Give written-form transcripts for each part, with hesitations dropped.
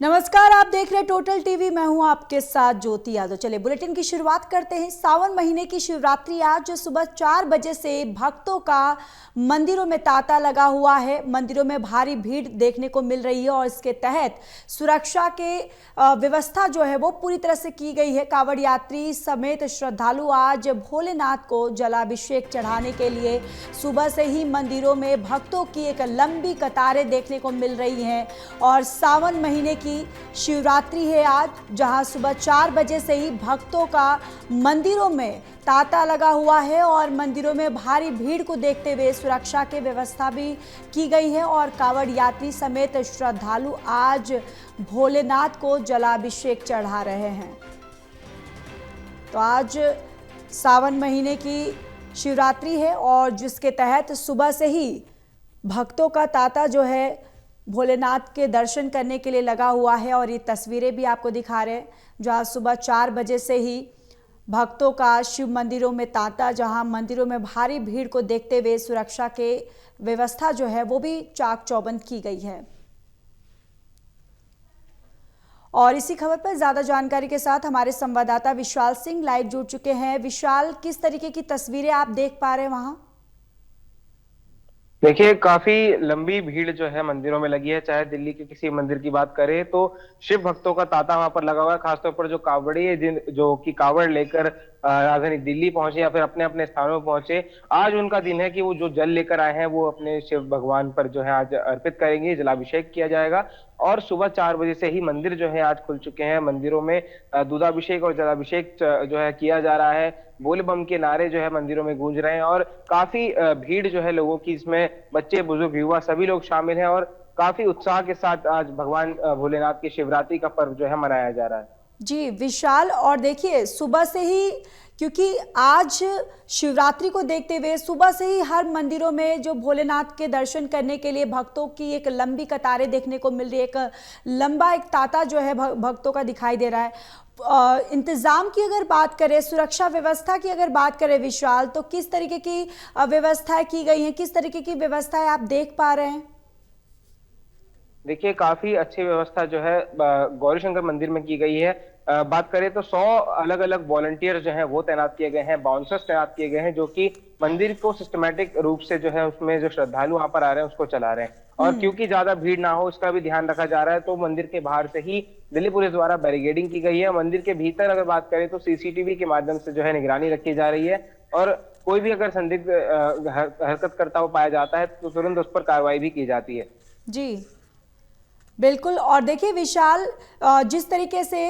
नमस्कार, आप देख रहे हैं टोटल टीवी। मैं हूं आपके साथ ज्योति यादव। चलिए बुलेटिन की शुरुआत करते हैं। सावन महीने की शिवरात्रि आज सुबह 4 बजे से भक्तों का मंदिरों में तांता लगा हुआ है। मंदिरों में भारी भीड़ देखने को मिल रही है और इसके तहत सुरक्षा के व्यवस्था जो है वो पूरी तरह से की गई है। कांवड़ यात्री समेत श्रद्धालु आज भोलेनाथ को जलाभिषेक चढ़ाने के लिए सुबह से ही मंदिरों में भक्तों की एक लंबी कतारें देखने को मिल रही हैं। और सावन महीने की शिवरात्रि है आज, जहां सुबह 4 बजे से ही भक्तों का मंदिरों में तांता लगा हुआ है और मंदिरों में भारी भीड़ को देखते हुए सुरक्षा की व्यवस्था भी की गई है। और कांवड़ यात्री समेत श्रद्धालु आज भोलेनाथ को जलाभिषेक चढ़ा रहे हैं। तो आज सावन महीने की शिवरात्रि है और जिसके तहत सुबह से ही भक्तों का तांता जो है भोलेनाथ के दर्शन करने के लिए लगा हुआ है। और ये तस्वीरें भी आपको दिखा रहे हैं, जहाँ सुबह 4 बजे से ही भक्तों का शिव मंदिरों में तांता, जहाँ मंदिरों में भारी भीड़ को देखते हुए सुरक्षा के व्यवस्था जो है वो भी चाक चौबंद की गई है। और इसी खबर पर ज्यादा जानकारी के साथ हमारे संवाददाता विशाल सिंह लाइव जुड़ चुके हैं। विशाल, किस तरीके की तस्वीरें आप देख पा रहे हैं वहां? देखिए, काफी लंबी भीड़ जो है मंदिरों में लगी है। चाहे दिल्ली के किसी मंदिर की बात करें तो शिव भक्तों का तांता वहां पर लगा हुआ है। खासतौर पर जो कांवड़ी है, जिन जो कि कांवड़ लेकर राजधानी दिल्ली पहुंचे या फिर अपने अपने स्थानों में पहुंचे, आज उनका दिन है कि वो जो जल लेकर आए हैं वो अपने शिव भगवान पर जो है आज अर्पित करेंगे, जलाभिषेक किया जाएगा। और सुबह 4 बजे से ही मंदिर जो है आज खुल चुके हैं। मंदिरों में दूधाभिषेक और जलाभिषेक जो है किया जा रहा है। बोले बम के नारे जो है मंदिरों में गूंज रहे हैं और काफी भीड़ जो है लोगों की, इसमें बच्चे बुजुर्ग युवा सभी लोग शामिल हैं और काफी उत्साह के साथ आज भगवान भोलेनाथ की शिवरात्रि का पर्व जो है मनाया जा रहा है। जी विशाल, और देखिए सुबह से ही, क्योंकि आज शिवरात्रि को देखते हुए सुबह से ही हर मंदिरों में जो भोलेनाथ के दर्शन करने के लिए भक्तों की एक लंबी कतारें देखने को मिल रही है। एक लंबा एक तांता जो है भक्तों का दिखाई दे रहा है। इंतजाम की अगर बात करें, सुरक्षा व्यवस्था की अगर बात करें विशाल, तो किस तरीके की व्यवस्थाएं की गई हैं, किस तरीके की व्यवस्थाएं आप देख पा रहे हैं? देखिए, काफी अच्छी व्यवस्था जो है गौरी शंकर मंदिर में की गई है। बात करें तो 100 अलग अलग वॉलंटियर जो हैं वो तैनात किए गए हैं, बाउंसर्स तैनात किए गए हैं, जो कि मंदिर को सिस्टमेटिक रूप से जो है उसमें जो श्रद्धालु वहां पर आ रहे हैं उसको चला रहे हैं। और क्योंकि ज्यादा भीड़ ना हो इसका भी ध्यान रखा जा रहा है, तो मंदिर के बाहर से ही दिल्ली पुलिस द्वारा बैरिकेडिंग की गई है। मंदिर के भीतर अगर बात करें तो सीसीटीवी के माध्यम से जो है निगरानी रखी जा रही है और कोई भी अगर संदिग्ध हरकत करता हुआ पाया जाता है तो तुरंत उस पर कार्रवाई भी की जाती है। जी बिल्कुल। और देखिए विशाल, जिस तरीके से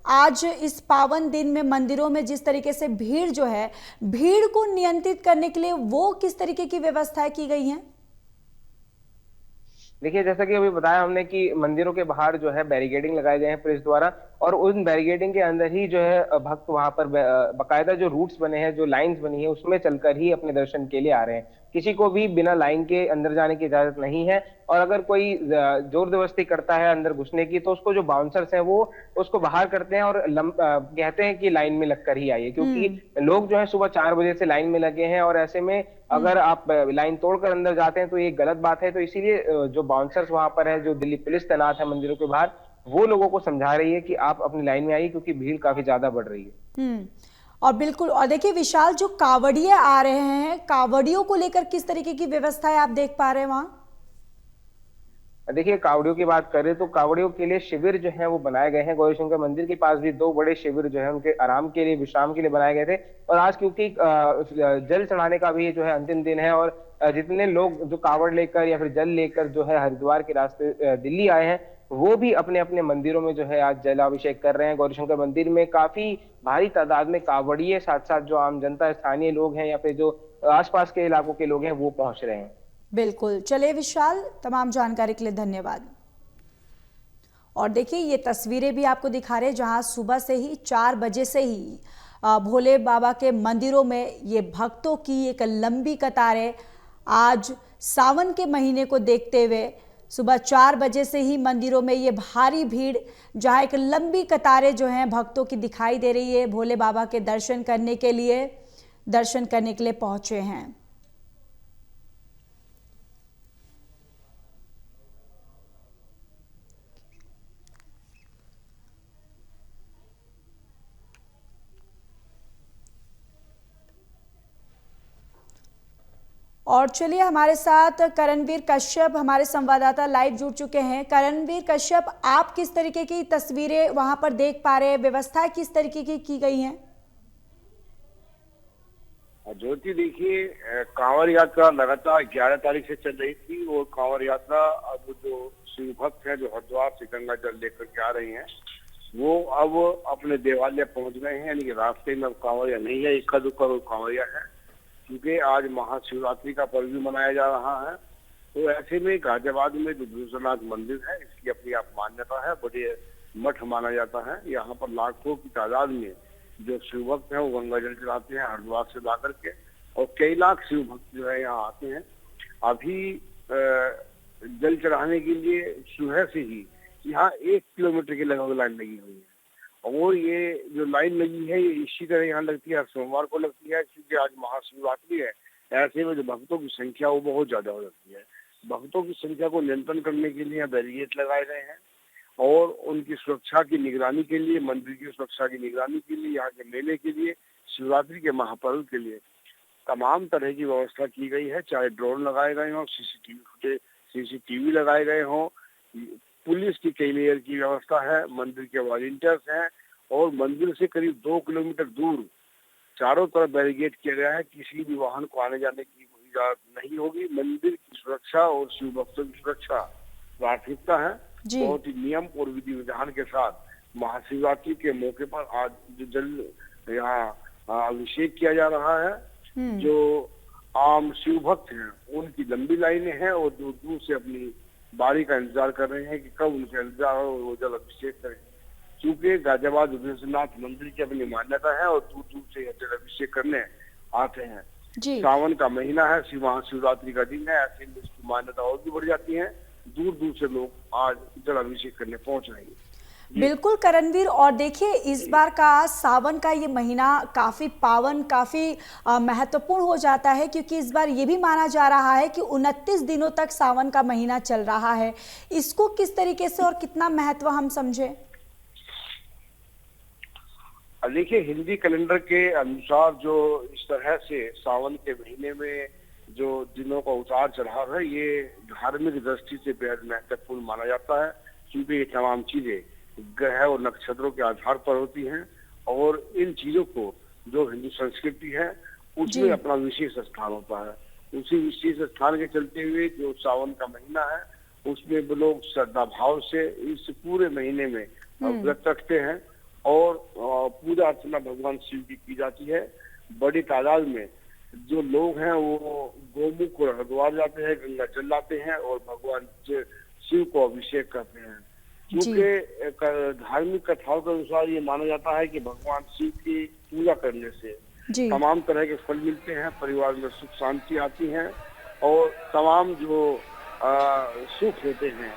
आज इस पावन दिन में मंदिरों में जिस तरीके से भीड़ जो है, भीड़ को नियंत्रित करने के लिए वो किस तरीके की व्यवस्थाएं की गई हैं? देखिए, जैसा कि अभी बताया हमने कि मंदिरों के बाहर जो है बैरिकेडिंग लगाए गए हैं पुलिस द्वारा और उन बैरिकेडिंग के अंदर ही जो है भक्त वहां पर बकायदा जो रूट्स बने हैं, जो लाइंस बनी है, उसमें चलकर ही अपने दर्शन के लिए आ रहे हैं। किसी को भी बिना लाइन के अंदर जाने की इजाजत नहीं है। और अगर कोई जोर जबरदस्ती करता है अंदर घुसने की तो उसको जो बाउंसर्स हैं वो उसको बाहर करते हैं और कहते हैं कि लाइन में लगकर ही आइए, क्योंकि लोग जो है सुबह 4 बजे से लाइन में लगे हैं और ऐसे में अगर आप लाइन तोड़कर अंदर जाते हैं तो ये गलत बात है। तो इसीलिए जो बाउंसर्स वहां पर है, जो दिल्ली पुलिस तैनात है मंदिरों के बाहर, वो लोगों को समझा रही है कि आप अपनी लाइन में आइए, क्योंकि भीड़ काफी ज्यादा बढ़ रही है। और बिल्कुल, और देखिए विशाल, जो कांवड़िए आ रहे हैं, कांवड़ियों को लेकर किस तरीके की व्यवस्थाएं आप देख पा रहे हैं वहां? देखिए, कावड़ियों की बात करें तो कावड़ियों के लिए शिविर जो है वो बनाए गए हैं। गौरीशंकर मंदिर के पास भी 2 बड़े शिविर जो है उनके आराम के लिए, विश्राम के लिए बनाए गए थे। और आज क्योंकि जल चढ़ाने का भी जो है अंतिम दिन है और जितने लोग जो कावड़ लेकर या फिर जल लेकर जो है हरिद्वार के रास्ते दिल्ली आए हैं, वो भी अपने अपने मंदिरों में जो है आज जलाभिषेक कर रहे हैं। गौरीशंकर मंदिर में काफी भारी तादाद में कावड़िए, साथ साथ जो आम जनता, स्थानीय लोग हैं या फिर जो आसपास के इलाकों के लोग हैं वो पहुंच रहे हैं। बिल्कुल। चलिए विशाल, तमाम जानकारी के लिए धन्यवाद। और देखिए ये तस्वीरें भी आपको दिखा रहे हैं, जहां सुबह से ही 4 बजे से ही भोले बाबा के मंदिरों में ये भक्तों की एक लंबी कतारें आज सावन के महीने को देखते हुए सुबह 4 बजे से ही मंदिरों में ये भारी भीड़, जहां एक लंबी कतारें जो हैं भक्तों की दिखाई दे रही है, भोले बाबा के दर्शन करने के लिए पहुंचे हैं। और चलिए हमारे साथ करणवीर कश्यप हमारे संवाददाता लाइव जुड़ चुके हैं। करणवीर कश्यप, आप किस तरीके की तस्वीरें वहां पर देख पा रहे हैं, व्यवस्थाएं किस तरीके की गई हैं? ज्योति, देखिए, कांवड़ यात्रा लगातार 11 तारीख से चल रही थी और कांवड़ यात्रा अब जो शिव भक्त हैं जो हरिद्वार से गंगा जल लेकर के आ रहे हैं वो अब अपने देवालय पहुंच गए हैं। यानी कि रास्ते में अब कांवड़िया नहीं है, इक्का दुक्का कांवड़िया है, क्योंकि आज महाशिवरात्रि का पर्व भी मनाया जा रहा है। तो ऐसे में गाजियाबाद में जो विश्वनाथ मंदिर है इसकी अपनी आप मान्यता है, बड़े मठ माना जाता है। यहाँ पर लाखों की तादाद में जो शिव भक्त हैं वो गंगा जल चढ़ाते हैं हरिद्वार से ला करके, और कई लाख शिव भक्त जो है यहाँ आते हैं। अभी जल चढ़ाने के लिए सुबह से ही यहाँ 1 किलोमीटर की लगभग लाइन लगी हुई है, और ये जो लाइन लगी है ये इसी तरह यहाँ लगती है, हर सोमवार को लगती है, क्योंकि आज महाशिवरात्रि है। ऐसे में जो भक्तों की संख्या वो बहुत ज्यादा हो जाती है। भक्तों की संख्या को नियंत्रण करने के लिए यहाँ बैरिकेड लगाए गए हैं, और उनकी सुरक्षा की निगरानी के लिए, मंदिर की सुरक्षा की निगरानी के लिए, यहाँ के मेले के लिए, शिवरात्रि के महापर्व के लिए तमाम तरह की व्यवस्था की गई है। चाहे ड्रोन लगाए गए हों, सीसीटीवी लगाए गए हों, पुलिस की कई लेयर की व्यवस्था है, मंदिर के वॉलंटियर्स हैं, और मंदिर से करीब 2 किलोमीटर दूर चारों तरफ बैरिकेड किया गया है। किसी भी वाहन को आने जाने की इजाजत नहीं होगी। मंदिर की सुरक्षा और शिव भक्तों की सुरक्षा प्राथमिकता है। बहुत ही नियम और विधि विधान के साथ महाशिवरात्रि के मौके पर आज जो जल यहाँ अभिषेक किया जा रहा है, जो आम शिव भक्त हैं उनकी लंबी लाइनें हैं और दूर दूर से अपनी बारी का इंतजार कर रहे हैं कि कब उनका इंतजार हो वो जल अभिषेक करें। क्योंकि गाजियाबाद विश्वनाथ मंदिर की अपनी मान्यता है और दूर दूर से जल अभिषेक करने आते हैं। सावन का महीना है, महाशिवरात्रि का दिन है, ऐसे में इसकी मान्यता और भी बढ़ जाती है। दूर दूर से लोग आज जल अभिषेक करने पहुंच रहे हैं। बिल्कुल करणवीर, और देखिए इस बार का सावन का ये महीना काफ़ी पावन, काफ़ी महत्वपूर्ण हो जाता है, क्योंकि इस बार ये भी माना जा रहा है कि 29 दिनों तक सावन का महीना चल रहा है। इसको किस तरीके से और कितना महत्व हम समझे? देखिए, हिंदी कैलेंडर के अनुसार जो इस तरह से सावन के महीने में जो दिनों का उतार चढ़ाव है ये धार्मिक दृष्टि से बेहद महत्वपूर्ण माना जाता है, क्योंकि ये तमाम चीजें ग्रह और नक्षत्रों के आधार पर होती हैं, और इन चीजों को जो हिंदू संस्कृति है उसमें अपना विशेष स्थान होता है। उसी विशेष स्थान के चलते हुए जो सावन का महीना है उसमें लोग श्रद्धा भाव से इस पूरे महीने में व्रत रखते हैं, और पूजा अर्चना भगवान शिव की जाती है। बड़ी तादाद में जो लोग हैं वो गोमुख को हरिद्वार जाते हैं, गंगा जल लाते हैं और भगवान शिव को अभिषेक करते हैं। क्योंकि धार्मिक कथाओं के अनुसार ये माना जाता है कि भगवान शिव की पूजा करने से तमाम तरह के फल मिलते हैं, परिवार में सुख शांति आती है, और तमाम जो सुख होते हैं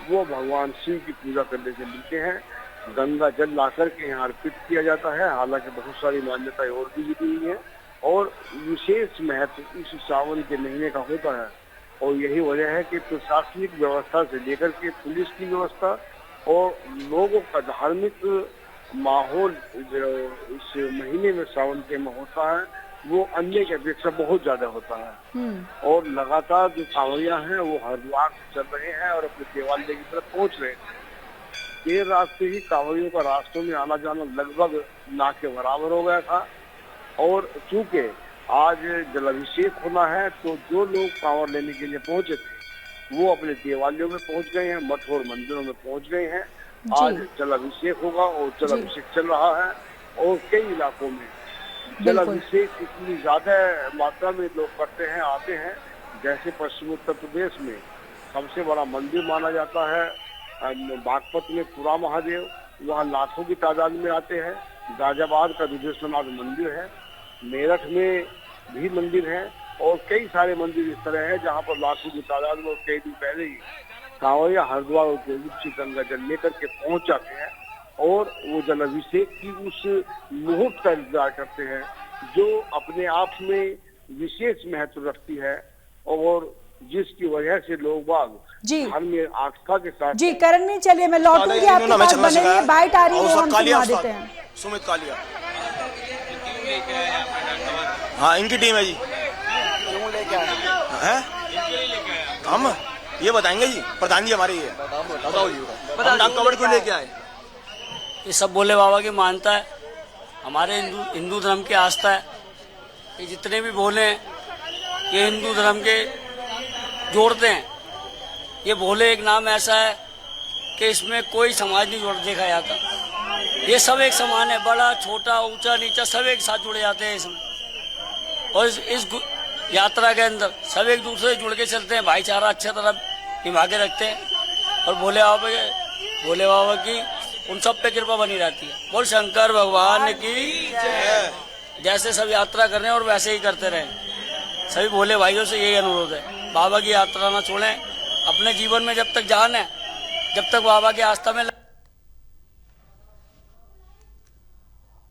वो भगवान शिव की पूजा करने से मिलते हैं। गंगा जल ला करके यहाँ अर्पित किया जाता है। हालांकि बहुत सारी मान्यताएं और भी जुड़ी हुई है, और विशेष महत्व इस सावन के महीने का होता है, और यही वजह है कि प्रशासनिक व्यवस्था से लेकर के पुलिस की व्यवस्था और लोगों का धार्मिक माहौल जो इस महीने में सावन के में होता है वो अन्य की अपेक्षा बहुत ज्यादा होता है। और लगातार जो कांवड़िया हैं वो हरिद्वार से चल रहे हैं और अपने देवालय की तरफ पहुंच रहे हैं। देर रात से ही कांवड़ियों का रास्तों में आना जाना लगभग ना के बराबर हो गया था, और चूंकि आज जलाभिषेक होना है तो जो लोग कांवड़ लेने के लिए पहुंचे थे वो अपने देवालयों में पहुंच गए हैं, मठ और मंदिरों में पहुंच गए हैं। आज जलाभिषेक होगा और जलाभिषेक चल रहा है, और कई इलाकों में जलाभिषेक इतनी ज्यादा मात्रा में लोग करते हैं, आते हैं। जैसे पश्चिम उत्तर प्रदेश में सबसे बड़ा मंदिर माना जाता है बागपत में पुरा महादेव, वहाँ लाखों की तादाद में आते हैं। गाजियाबाद का विश्वनाथ मंदिर है, मेरठ में भी मंदिर है, और कई सारे मंदिर इस तरह है जहाँ पर लाखों की तादाद में कई दिन पहले ही कांवड़िया हरिद्वार और गंगा जल लेकर के पहुंच जाते हैं, और वो जल अभिषेक की उस मुहूर्त का इंतजार करते हैं जो अपने आप में विशेष महत्व रखती है, और जिसकी वजह से लोग बाग धार्मिक आस्था के साथ। जी करणवीर, चलिए मैं लौटूंगी आपके पास, बने रहिए, बाइट आ रही है, हम सुना देते हैं। सुमित कालिया, हाँ इनकी टीम है जी। हैं? हम ये बताएंगे जी, प्रधान जी हमारे ये बताओ जी, हम डाक कावड़ क्यों लेके आए? ये सब भोले बाबा की मानता है, हमारे हिंदू धर्म की आस्था है। ये जितने भी भोले हैं ये हिंदू धर्म के जोड़ते हैं। ये भोले एक नाम ऐसा है कि इसमें कोई समाज नहीं जोड़ देखा जाता। ये सब एक समान है, बड़ा छोटा ऊंचा नीचा सब एक साथ जुड़े जाते हैं इसमें। और इस यात्रा के अंदर सब एक दूसरे से जुड़ के चलते हैं, भाईचारा अच्छा तरह निभा के रखते हैं। और भोले बाबा की उन सब पे कृपा बनी रहती है। बोल शंकर भगवान की जय। जैसे सब यात्रा कर रहे हैं और वैसे ही करते रहें। सभी भोले भाइयों से यही अनुरोध है, बाबा की यात्रा ना छोड़ें। अपने जीवन में जब तक जान है, जब तक बाबा की आस्था में।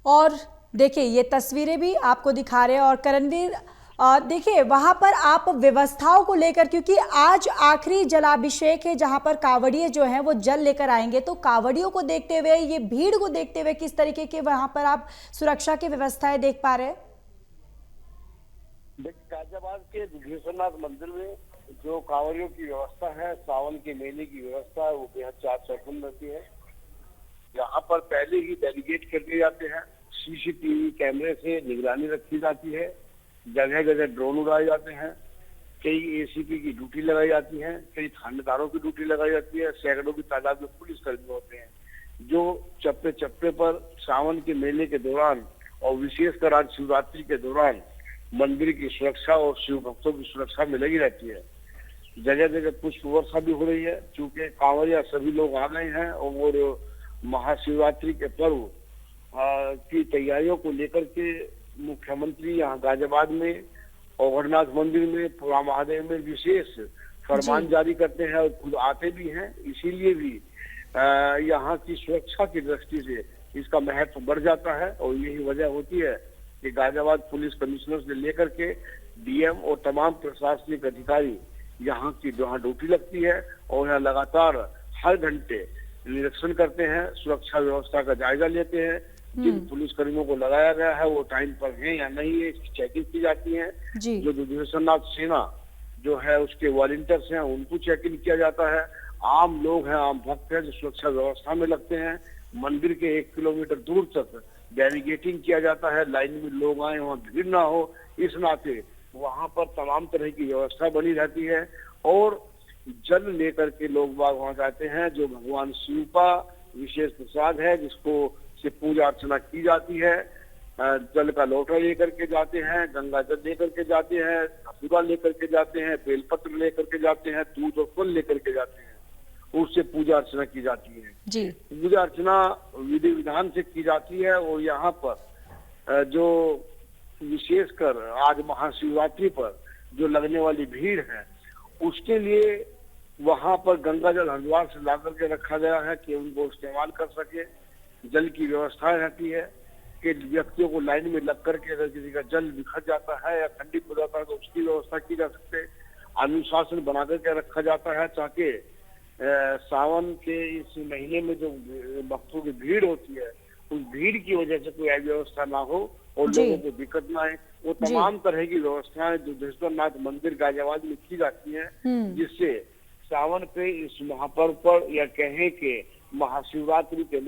और देखिए ये तस्वीरें भी आपको दिखा रहे हैं। और करणवीर देखिए वहां पर आप व्यवस्थाओं को लेकर, क्योंकि आज आखिरी जलाभिषेक है जहां पर कांवड़िए जो हैं वो जल लेकर आएंगे, तो कांवड़ियों को देखते हुए, ये भीड़ को देखते हुए किस तरीके के वहां पर आप सुरक्षा की व्यवस्थाएं देख पा रहे हैं? गाजियाबाद के दुधेश्वरनाथ मंदिर में जो कांवड़ियों की व्यवस्था है, सावन के मेले की व्यवस्था है, वो बेहद चाक चौबंद रहती है। यहाँ पर पहले ही डेलीगेट कर दिए जाते हैं, सीसीटीवी कैमरे से निगरानी रखी जाती है, जगह जगह ड्रोन उड़ाए जाते हैं, कई एसीपी की ड्यूटी लगाई जाती है, कई थानेदारों की ड्यूटी लगाई जाती है, सैकड़ों की तादाद में पुलिसकर्मी होते हैं जो चप्पे चप्पे पर सावन के मेले के दौरान और विशेषकर आज शिवरात्रि के दौरान मंदिर की सुरक्षा और शिव भक्तों की सुरक्षा में लगी रहती है। जगह जगह पुष्प वर्षा भी हो रही है, चूंकि कांवड़िया सभी लोग आ गए हैं और महाशिवरात्रि के पर्व की तैयारियों को लेकर के मुख्यमंत्री यहाँ गाजियाबाद में ओघरनाथ मंदिर में पुरा महादेव में विशेष फरमान जारी करते हैं और खुद आते भी हैं। इसीलिए भी यहाँ की सुरक्षा की दृष्टि से इसका महत्व बढ़ जाता है और यही वजह होती है कि गाजियाबाद पुलिस कमिश्नर से लेकर के डीएम और तमाम प्रशासनिक अधिकारी यहाँ की जहाँ ड्यूटी लगती है और यहाँ लगातार हर घंटे निरीक्षण करते हैं, सुरक्षा व्यवस्था का जायजा लेते हैं। जिन पुलिसकर्मियों को लगाया गया है वो टाइम पर है या नहीं है, इसकी चेकिंग की जाती है। जो दुधेश्वरनाथ सेना जो है उसके वॉलंटियर्स हैं उनको चेकिंग किया जाता है। आम लोग हैं, आम भक्त हैं जो सुरक्षा व्यवस्था में लगते हैं। मंदिर के 1 किलोमीटर दूर तक बैरिकेडिंग किया जाता है, लाइन में लोग आए वहाँ भीड़ ना हो, इस नाते वहाँ पर तमाम तरह की व्यवस्था बनी रहती है। और जल लेकर के लोग बाग वहाँ जाते हैं, जो भगवान शिव का विशेष प्रसाद है जिसको से पूजा अर्चना की जाती है। जल का लोटा लेकर के जाते हैं, गंगा जल लेकर के जाते हैं, धतूरा लेकर के जाते हैं, बेलपत्र लेकर के जाते हैं, दूध और फल लेकर के जाते हैं, उससे पूजा अर्चना की जाती है। जी पूजा अर्चना विधि विधान से की जाती है। और यहाँ पर जो विशेषकर आज महाशिवरात्रि पर जो लगने वाली भीड़ है उसके लिए वहां पर गंगा जल हरिद्वार से ला करके रखा गया है कि उनको इस्तेमाल कर सके। जल की व्यवस्था रहती है कि व्यक्तियों को लाइन में लग करके अगर किसी का जल बिखर जाता है या खंडित हो जाता है तो उसकी व्यवस्था की जा सकती है। अनुशासन बना करके रखा जाता है ताकि सावन के इस महीने में जो भक्तों की भीड़ होती है उस भीड़ की वजह से कोई अव्यवस्था ना हो और लोगों को दिक्कत ना आए। वो तमाम तरह की व्यवस्थाएं जो दुधेश्वरनाथ मंदिर गाजियाबाद में की जाती है जिससे सावन पे इस महापर्व पर या कहें कि महाशिवरात्रि के